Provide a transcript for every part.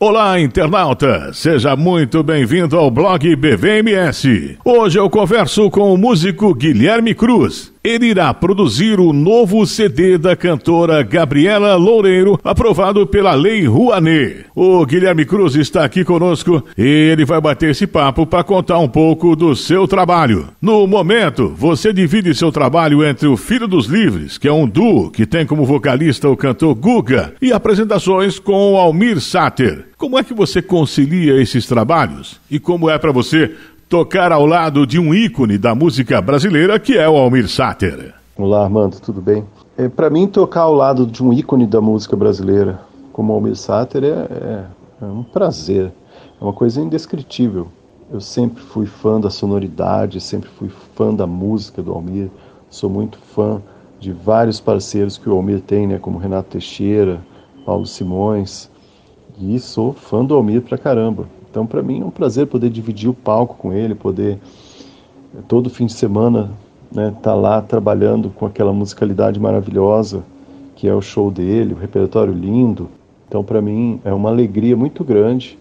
Olá, internauta! Seja muito bem-vindo ao blog BVMS. Hoje eu converso com o músico Guilherme Cruz. Ele irá produzir o novo CD da cantora Gabriela Loureiro, aprovado pela Lei Rouanet. O Guilherme Cruz está aqui conosco e ele vai bater esse papo para contar um pouco do seu trabalho. No momento, você divide seu trabalho entre o Filho dos Livres, que é um duo que tem como vocalista o cantor Guga, e apresentações com o Almir Sater. Como é que você concilia esses trabalhos? E como é para você tocar ao lado de um ícone da música brasileira, que é o Almir Sater? Olá, Armando, tudo bem? Para mim, tocar ao lado de um ícone da música brasileira, como o Almir Sater, é um prazer, é uma coisa indescritível. Eu sempre fui fã da sonoridade, sempre fui fã da música do Almir, sou muito fã de vários parceiros que o Almir tem, né, como Renato Teixeira, Paulo Simões, e sou fã do Almir pra caramba. Então, para mim, é um prazer poder dividir o palco com ele, poder, todo fim de semana, né, tá lá trabalhando com aquela musicalidade maravilhosa, que é o show dele, o repertório lindo. Então, para mim, é uma alegria muito grande,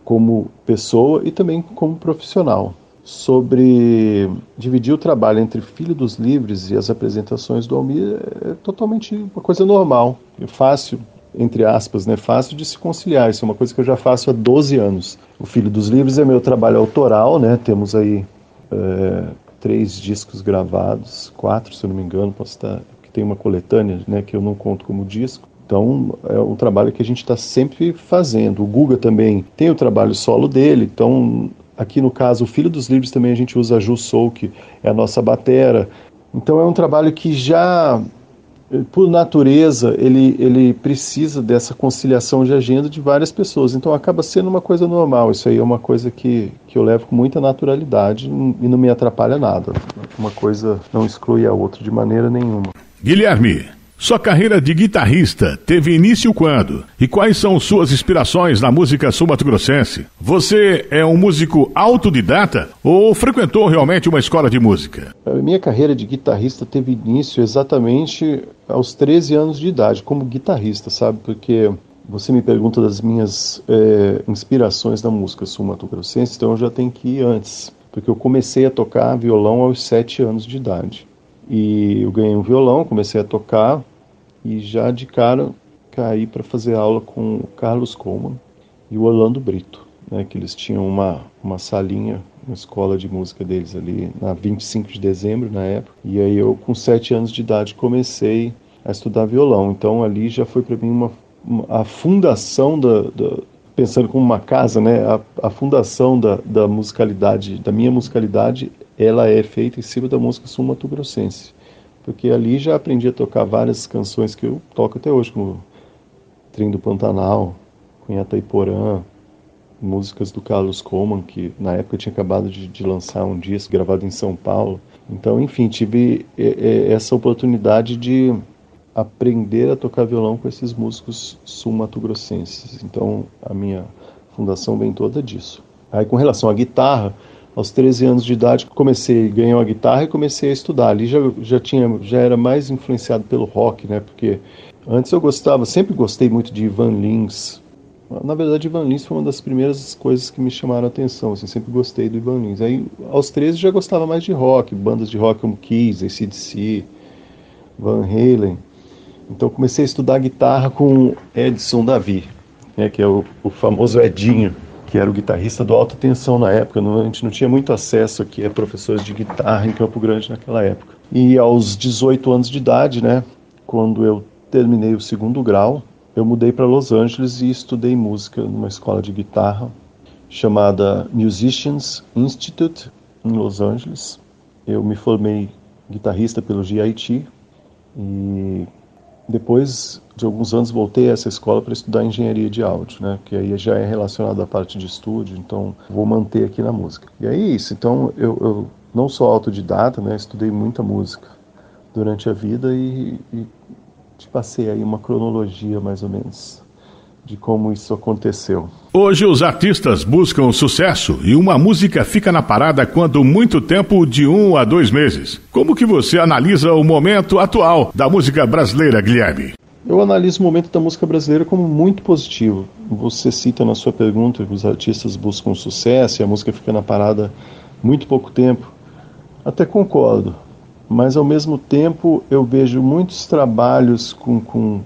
como pessoa e também como profissional. Sobre dividir o trabalho entre Filho dos Livres e as apresentações do Almir, é totalmente uma coisa normal, é fácil, entre aspas, né, fácil de se conciliar. Isso é uma coisa que eu já faço há 12 anos. O Filho dos Livres é meu trabalho autoral, né? Temos aí 3 discos gravados, 4, se eu não me engano, posso estar, que tem uma coletânea, né, que eu não conto como disco. Então, é um trabalho que a gente está sempre fazendo. O Guga também tem o trabalho solo dele, então, aqui no caso, o Filho dos Livres também a gente usa a Ju Soul, que é a nossa batera. Então, é um trabalho que já, por natureza, ele precisa dessa conciliação de agenda de várias pessoas. Então acaba sendo uma coisa normal. Isso aí é uma coisa que eu levo com muita naturalidade e não me atrapalha nada. Uma coisa não exclui a outra de maneira nenhuma. Guilherme, sua carreira de guitarrista teve início quando? E quais são suas inspirações na música sul-mato-grossense? Você é um músico autodidata ou frequentou realmente uma escola de música? A minha carreira de guitarrista teve início exatamente aos 13 anos de idade, como guitarrista, sabe? Porque você me pergunta das minhas inspirações na música sul-mato-grossense, então eu já tenho que ir antes, porque eu comecei a tocar violão aos 7 anos de idade. E eu ganhei um violão, comecei a tocar, e já de cara caí para fazer aula com o Carlos Coleman e o Orlando Brito, né, que eles tinham uma salinha na escola de música deles ali na 25 de dezembro na época, e aí eu com 7 anos de idade comecei a estudar violão. Então ali já foi para mim a fundação pensando como uma casa, né, a fundação da musicalidade, da minha musicalidade, ela é feita em cima da música sul-mato-grossense. Porque ali já aprendi a tocar várias canções que eu toco até hoje, como Trem do Pantanal, Cunhata Iporã, músicas do Carlos Coleman, que na época tinha acabado de lançar um disco gravado em São Paulo. Então, enfim, tive essa oportunidade de aprender a tocar violão com esses músicos sul-mato-grossenses. Então, a minha fundação vem toda disso. Aí, com relação à guitarra, aos 13 anos de idade, ganhei uma guitarra e comecei a estudar. Ali já era mais influenciado pelo rock, né? Porque antes sempre gostei muito de Ivan Lins. Na verdade, Ivan Lins foi uma das primeiras coisas que me chamaram a atenção. Assim, sempre gostei do Ivan Lins. Aí, aos 13, já gostava mais de rock, bandas de rock como Kiss, AC/DC, Van Halen. Então, comecei a estudar guitarra com Edson Davi, né? Que é o famoso Edinho, que era o guitarrista do Alta Tensão na época. A gente não tinha muito acesso aqui a professores de guitarra em Campo Grande naquela época. E aos 18 anos de idade, né, quando eu terminei o 2º grau, eu mudei para Los Angeles e estudei música numa escola de guitarra chamada Musicians Institute, em Los Angeles. Eu me formei guitarrista pelo GIT e depois de alguns anos voltei a essa escola para estudar engenharia de áudio, né? Que aí já é relacionado à parte de estúdio, então vou manter aqui na música. E é isso, então eu não sou autodidata, né? Estudei muita música durante a vida e te passei aí uma cronologia mais ou menos de como isso aconteceu. Hoje os artistas buscam sucesso e uma música fica na parada quando muito tempo, de 1 a 2 meses. Como que você analisa o momento atual da música brasileira, Guilherme? Eu analiso o momento da música brasileira como muito positivo. Você cita na sua pergunta que os artistas buscam sucesso e a música fica na parada muito pouco tempo. Até concordo, mas ao mesmo tempo eu vejo muitos trabalhos com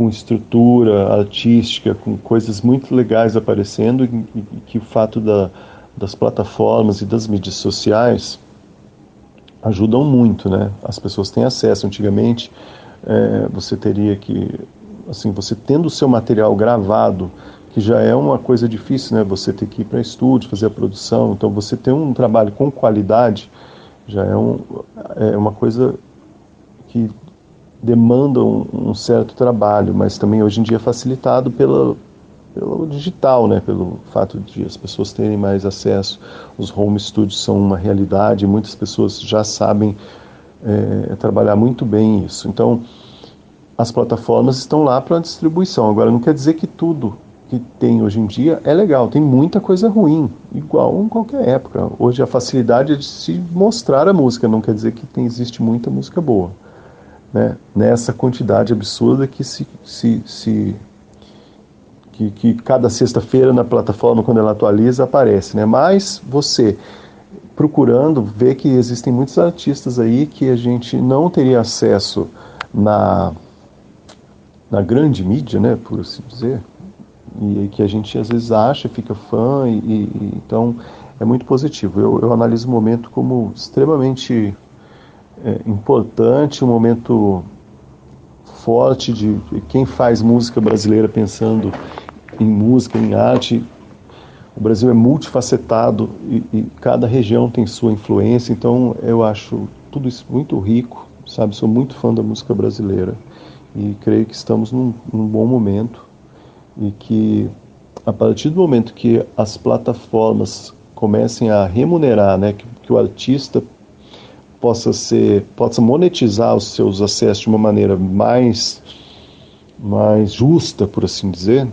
estrutura artística, com coisas muito legais aparecendo e que o fato das plataformas e das mídias sociais ajudam muito, né? As pessoas têm acesso. Antigamente, você teria que, assim, você tendo o seu material gravado, que já é uma coisa difícil, né? Você ter que ir para estúdio, fazer a produção. Então, você ter um trabalho com qualidade já é uma coisa que demanda um certo trabalho, mas também hoje em dia é facilitado pelo digital, né? Pelo fato de as pessoas terem mais acesso. Os home studios são uma realidade, muitas pessoas já sabem trabalhar muito bem isso. Então, as plataformas estão lá para distribuição. Agora, não quer dizer que tudo que tem hoje em dia é legal. Tem muita coisa ruim, igual em qualquer época. Hoje a facilidade é de se mostrar a música, não quer dizer que existe muita música boa, né? Nessa quantidade absurda que que cada sexta-feira na plataforma, quando ela atualiza, aparece, né? Mas você procurando, vê que existem muitos artistas aí que a gente não teria acesso na grande mídia, né, por assim dizer, e que a gente às vezes acha, fica fã, então é muito positivo. Eu analiso o momento como extremamente importante, um momento forte de quem faz música brasileira pensando em música, em arte. O Brasil é multifacetado e cada região tem sua influência, então eu acho tudo isso muito rico, sabe? Sou muito fã da música brasileira e creio que estamos num bom momento e que a partir do momento que as plataformas comecem a remunerar, né, que o artista possa monetizar os seus acessos de uma maneira mais justa, por assim dizer,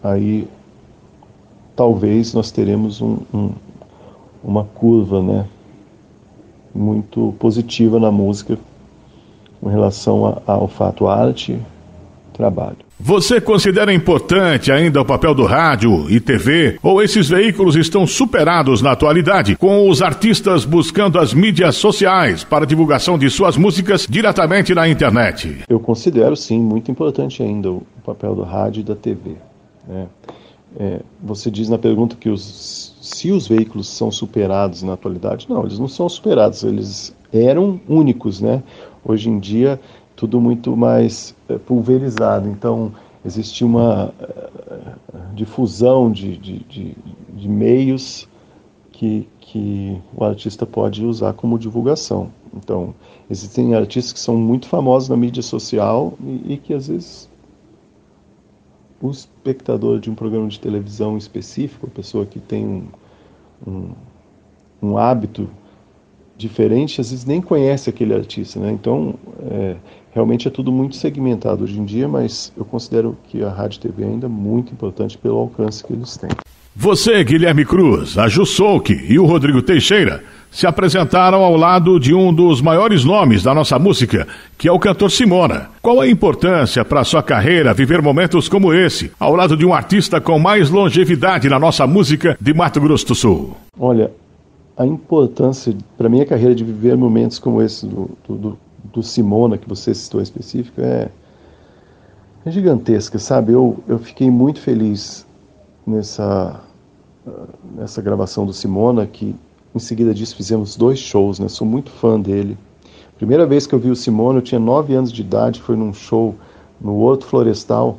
aí talvez nós teremos uma curva, né, muito positiva na música com relação ao fato arte, trabalho. Você considera importante ainda o papel do rádio e TV, ou esses veículos estão superados na atualidade, com os artistas buscando as mídias sociais para divulgação de suas músicas diretamente na internet? Eu considero, sim, muito importante ainda o papel do rádio e da TV, né? Você diz na pergunta que se os veículos são superados na atualidade, não, eles não são superados, eles eram únicos, né? Hoje em dia, tudo muito mais pulverizado, então existe uma difusão de meios que o artista pode usar como divulgação. Então, existem artistas que são muito famosos na mídia social e que às vezes o espectador de um programa de televisão específico, a pessoa que tem um hábito diferente, às vezes nem conhece aquele artista, né? Então, realmente é tudo muito segmentado hoje em dia, mas eu considero que a rádio e TV ainda é muito importante pelo alcance que eles têm. Você, Guilherme Cruz, a Ju Souque e o Rodrigo Teixeira se apresentaram ao lado de um dos maiores nomes da nossa música, que é o cantor Simona. Qual a importância para a sua carreira viver momentos como esse, ao lado de um artista com mais longevidade na nossa música de Mato Grosso do Sul? Olha, a importância para a minha carreira de viver momentos como esse do Simona, que você citou em específico, é gigantesca, sabe? Eu fiquei muito feliz nessa gravação do Simona, que em seguida disso fizemos 2 shows, né? Sou muito fã dele. Primeira vez que eu vi o Simona, eu tinha 9 anos de idade, foi num show no Horto Florestal,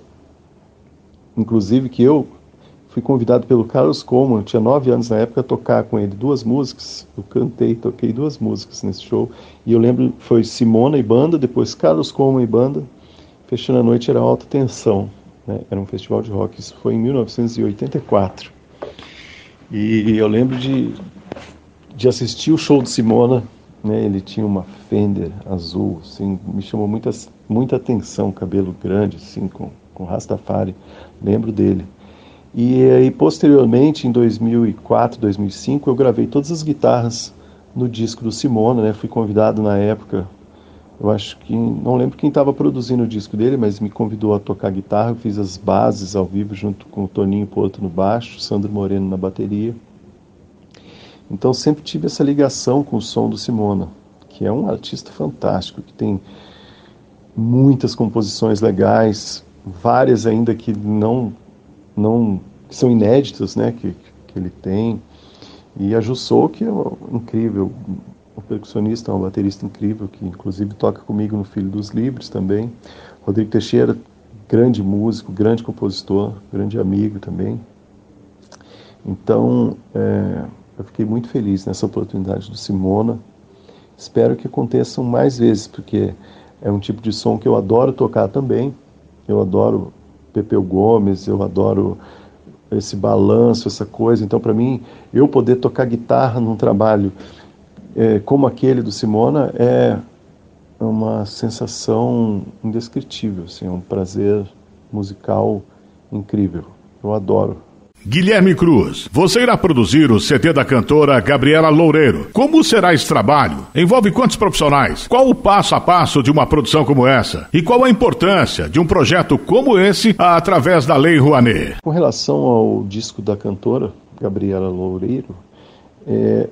inclusive que eu fui convidado pelo Carlos Coleman, eu tinha 9 anos na época, a tocar com ele 2 músicas, eu toquei 2 músicas nesse show, e eu lembro, foi Simona e banda, depois Carlos Coleman e banda, fechando a noite era Alta Tensão, né? Era um festival de rock, isso foi em 1984, e eu lembro de assistir o show do Simona, né? Ele tinha uma Fender azul, assim, me chamou muita atenção, cabelo grande, assim, com Rastafari, lembro dele. E aí, posteriormente, em 2004, 2005, eu gravei todas as guitarras no disco do Simona, né? Fui convidado na época Eu acho que, não lembro quem estava produzindo o disco dele, mas me convidou a tocar guitarra. Eu fiz as bases ao vivo junto com o Toninho Porto no baixo, Sandro Moreno na bateria. Então sempre tive essa ligação com o som do Simona, que é um artista fantástico, que tem muitas composições legais, várias ainda que que são inéditas, né, que ele tem. E a Jussou, que é incrível, um percussionista, um baterista incrível, que inclusive toca comigo no Filho dos Livres também. Rodrigo Teixeira, grande músico, grande compositor, grande amigo também. Então, eu fiquei muito feliz nessa oportunidade do Simona. Espero que aconteçam mais vezes, porque é um tipo de som que eu adoro tocar também. Eu adoro Pepeu Gomes, eu adoro esse balanço, essa coisa. Então, para mim, eu poder tocar guitarra num trabalho como aquele do Simona é uma sensação indescritível, assim, é um prazer musical incrível. Eu adoro. Guilherme Cruz, você irá produzir o CD da cantora Gabriela Loureiro. Como será esse trabalho? Envolve quantos profissionais? Qual o passo a passo de uma produção como essa? E qual a importância de um projeto como esse através da Lei Rouanet? Com relação ao disco da cantora Gabriela Loureiro,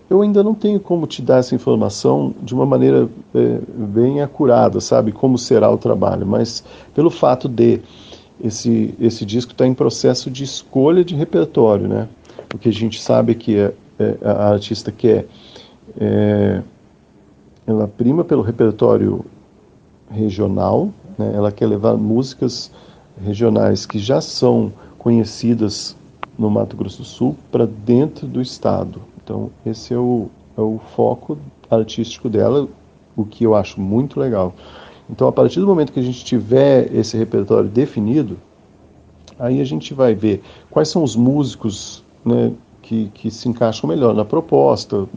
eu ainda não tenho como te dar essa informação de uma maneira bem acurada, sabe? Como será o trabalho, mas pelo fato de esse disco está em processo de escolha de repertório, né? O que a gente sabe é que a artista quer, ela prima pelo repertório regional, né? Ela quer levar músicas regionais que já são conhecidas no Mato Grosso do Sul para dentro do estado. Então esse é o foco artístico dela, o que eu acho muito legal. Então, a partir do momento que a gente tiver esse repertório definido, aí a gente vai ver quais são os músicos, né, que se encaixam melhor na proposta.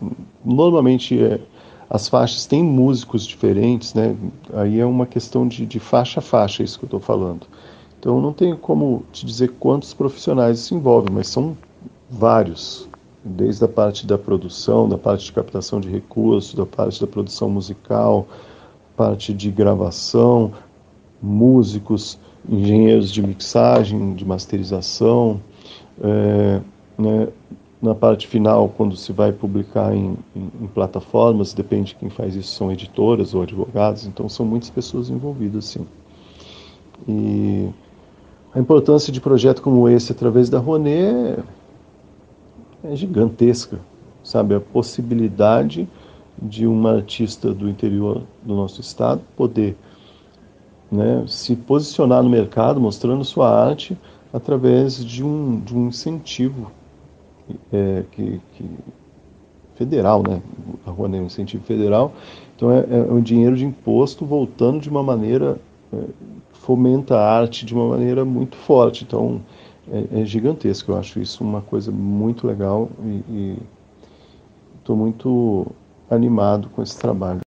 Normalmente, as faixas têm músicos diferentes, né? Aí é uma questão de faixa a faixa, isso que eu estou falando. Então, não tenho como te dizer quantos profissionais se envolvem, mas são vários. Desde a parte da produção, da parte de captação de recursos, da parte da produção musical, parte de gravação, músicos, engenheiros de mixagem, de masterização, né, na parte final, quando se vai publicar em plataformas, depende de quem faz isso, são editoras ou advogados, então são muitas pessoas envolvidas, sim. E a importância de projeto como esse através da Rouanet é gigantesca, sabe? A possibilidade de uma artista do interior do nosso estado poder, né, se posicionar no mercado mostrando sua arte através de um incentivo federal, né? A Rouanet é um incentivo federal, então é um dinheiro de imposto voltando de uma maneira, fomenta a arte de uma maneira muito forte, então é gigantesco. Eu acho isso uma coisa muito legal e estou muito animado com esse trabalho.